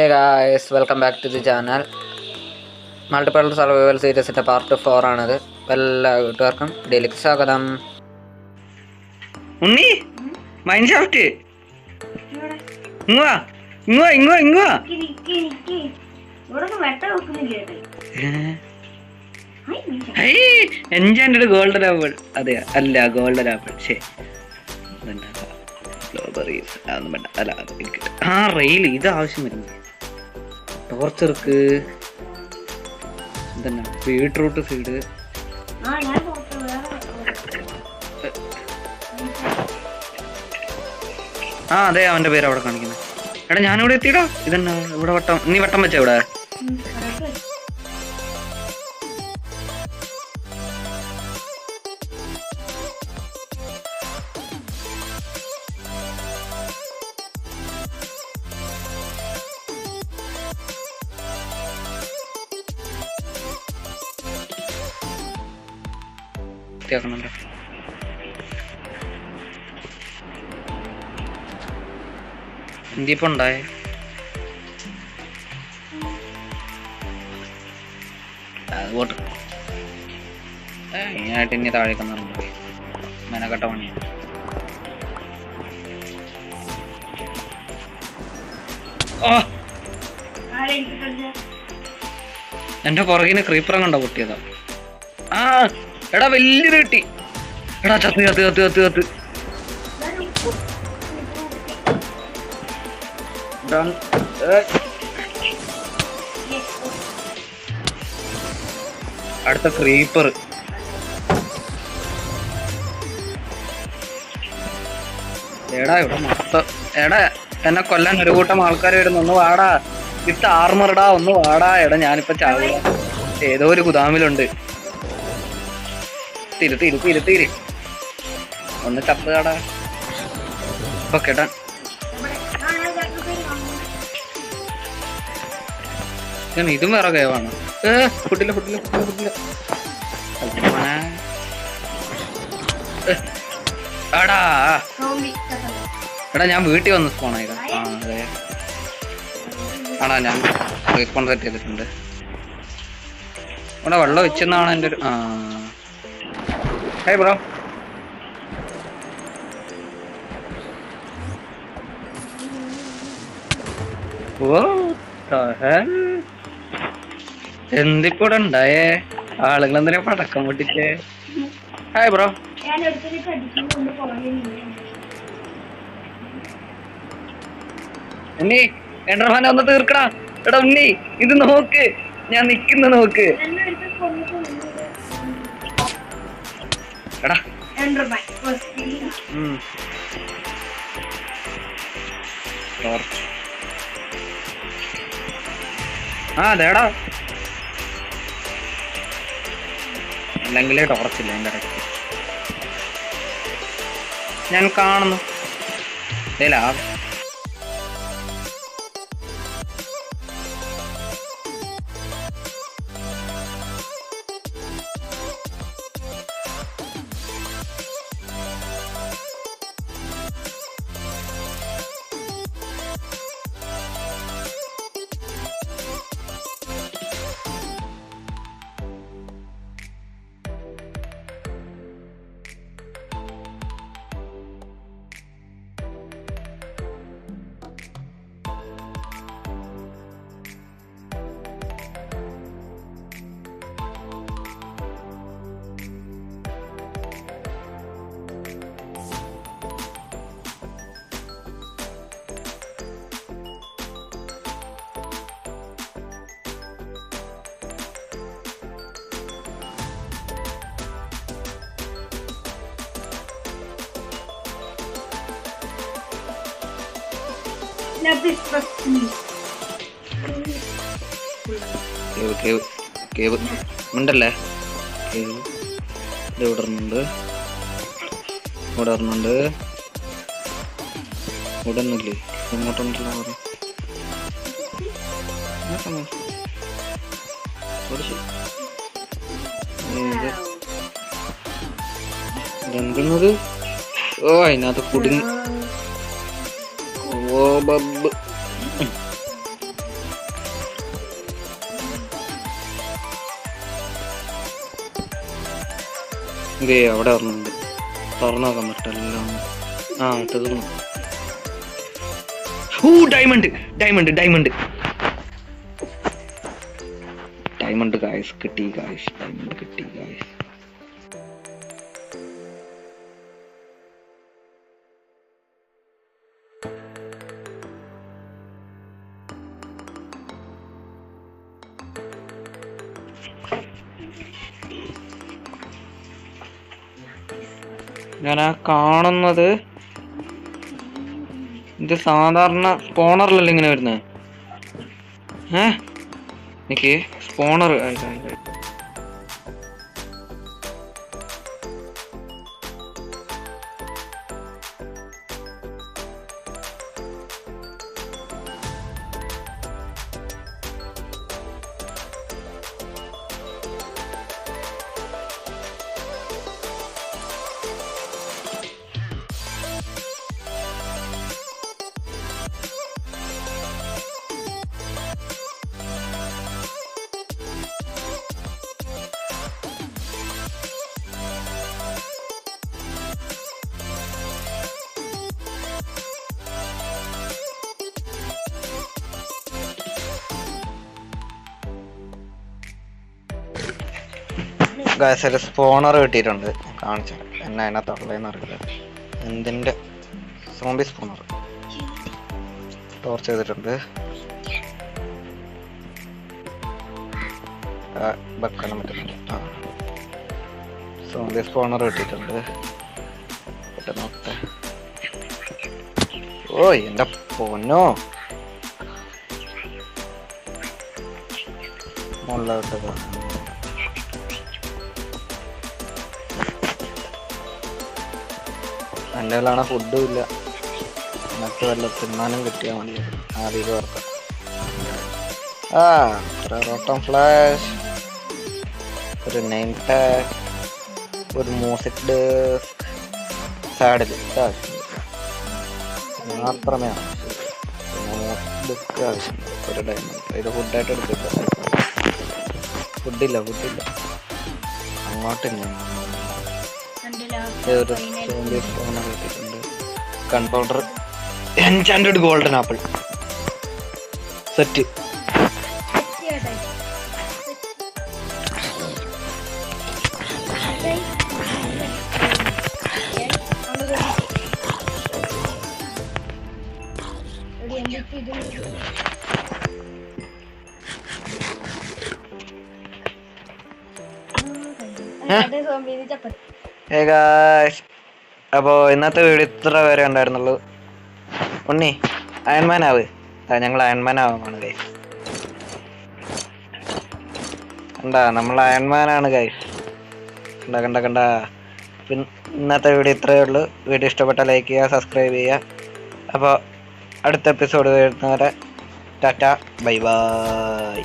Hey guys, welcome back to the channel. Multiple survival series part 4 ആണത്. എല്ലാ കൂട്ടുകാർക്കും ഡെയിലിക്ക് സ്വാഗതം. ഉണ്ണി മൈൻഷാഫ്റ്റ് ഇങ്ങുവാ ഇങ്ങുവാ ഇങ്ങുവാ ഇങ്ങുവാ എൻജാൻഡ് ഗോൾഡൻ ആപ്പിൾ. അതെ അല്ല ഗോൾഡൻ ആപ്പിൾ ശരി അതൊന്നും വേണ്ട. അല്ല അത് ഇരിക്കട്ടെ. ആ റെയിൽ ഇത് ആവശ്യം വരുന്നത് ടോർച്ചർക്ക് എന്താണ് ബീട്രൂട്ട് സീഡ്. ആ അതെ അവന്റെ പേര് അവിടെ കാണിക്കുന്നത്. എടാ ഞാനിവിടെ എത്തിയിടാ. ഇതെന്നാ ഇവിടെ വട്ടം നീ വട്ടം വെച്ച ഇവിടെ ാക്കുന്നുണ്ട്. എന്തിപ്പോ ഉണ്ടായേ? പോട്ട് മെയിനായിട്ട് ഇനി താഴേക്ക് വന്നിട്ടുണ്ട്. മെനക്കെട്ട പണിയാണ്. എന്റെ പുറകിന് ക്രീപ്പറും കണ്ടോ പൊട്ടിയതാ. ആ എടാ വലിയത് കിട്ടി. എടാ ചത്ത് ചത്ത് ചത്ത് ചത്ത് ചത്ത് അടുത്ത ക്രീപ്പർ. എടാ ഇവിടെ മൊത്തം എടാ എന്നെ കൊല്ലാൻ ഒരു കൂട്ടം ആൾക്കാർ വരുന്നു. ഒന്ന് വാടാ വിത്ത് ആർമറിടാ, ഒന്ന് വാടാ. എടാ ഞാനിപ്പോ ചാവുക. ഏതോ ഒരു ഗുദാമിലുണ്ട്. തിരുത്തിരി ഒന്ന് ചപ്പുകാടാ. ഇപ്പൊ കേട്ടാ ഇതും വേറെ കേവാണ്. ഫുഡില്ല എടാ എടാ ഞാൻ വീട്ടിൽ വന്ന് സ്പോൺ ആയതാ. ആ അതെ ആണാ ഞാൻ റീസ്പോൺ സെറ്റ് ചെയ്തിട്ടുണ്ട്. ഇവിടെ വെള്ളം വെച്ചെന്നാണ് എൻ്റെ ഒരു ഹായ് ബ്രോ. എന്തിപ്പൂടെ ഉണ്ടായേ? ആളുകൾ എന്തിനാ പടക്കം പൊട്ടിച്ചേ? Hi bro. ഉണ്ണി എൻഡർമാനെ ഒന്ന് തീർക്കടാ. എടാ ഉണ്ണി ഇത് നോക്ക്, ഞാൻ നിക്കുന്ന നോക്ക്. എടാ ആ അതേടാ അല്ലെങ്കിലേ ടോർച്ചില്ല എൻ്റെ ഇടയ്ക്ക് ഞാൻ കാണുന്നു. ഇല്ല ഉണ്ടല്ലേ കേവ് ഇവിടെ ഒന്നുണ്ട്, ഇവിടെ ഒന്നുണ്ട്, ഇവിടെ ഒന്നുമില്ലേ? ഇങ്ങോട്ടുണ്ടല്ലോ. ഇതെന്തുന്നത്? ഓ അതിനകത്ത് കുടുങ്ങി. ഓ ബബ് ഇതേ അവിടെ പറഞ്ഞുണ്ട്. തുറന്നു നോക്കാൻ പറ്റില്ല. ആ തീർന്നു. Diamond diamond diamond diamond guys കിട്ടി ഗായ്സ്. ഡയമണ്ട് കിട്ടി ഗായ്സ്. ഞാൻ ആ കാണുന്നത് ഇത് സാധാരണ സ്പോണറിലല്ല ഇങ്ങനെ വരുന്നത്. എനിക്ക് സ്പോണർ ഒരു സ്പോണർ കിട്ടിയിട്ടുണ്ട്. കാണിച്ചു എന്നെ അതിനകത്തുള്ളതെന്ന് അറിയില്ല. എന്തിൻ്റെ സോംബി സ്പോണർ ടോർച്ച് ചെയ്തിട്ടുണ്ട്. വെക്കാനും പറ്റുന്നുണ്ട്. സോംബി സ്പോണർ കിട്ടിയിട്ടുണ്ട്. നോക്കട്ടെ. ഓ എൻ്റെ പൊന്നോ, മുകളിലോട്ട് എൻ്റെ കയ്യിലാണ് ഫുഡും ഇല്ല. എന്നിട്ട് വല്ല തിന്നാനും കിട്ടിയാൽ മതി. ആദ്യം ഓർക്കാം. റോട്ടം ഫ്ലാഷ്, ഒരു നെയിം ടാഗ്, ഒരു മ്യൂസിക് ഡെസ്ക്, സാഡിൽ മാത്രമേ ആവശ്യമുള്ളൂ. പിന്നെ മ്യൂസിക് ഡെസ്ക് ആവശ്യമുണ്ട്. ഒരു ഡയമണ്ട്. ഇത് ഫുഡായിട്ട് എടുത്തില്ല. ഫുഡില്ല അങ്ങോട്ട് ഒരു സ്പോണർ കിട്ടിയിട്ടുണ്ട്. Gun powder, enchanted golden apple set. അപ്പോൾ ഇന്നത്തെ വീഡിയോ ഇത്ര വരെ ഉണ്ടായിരുന്നുള്ളൂ. ഉണ്ണി അയൺമാൻ ആവ്. ഞങ്ങൾ അയൺമാൻ ആവാമാണ് ഗൈസ്. കണ്ടാ, നമ്മൾ അയൺമാനാണ് ഗൈസ്. കണ്ട. പിന്നെ ഇന്നത്തെ വീഡിയോ ഇത്രയേ ഉള്ളൂ. വീഡിയോ ഇഷ്ടപ്പെട്ടാൽ ലൈക്ക് ചെയ്യുക, സബ്സ്ക്രൈബ് ചെയ്യുക. അപ്പോൾ അടുത്ത എപ്പിസോഡ് വരുന്നവരെ ടാറ്റ ബൈ ബൈ.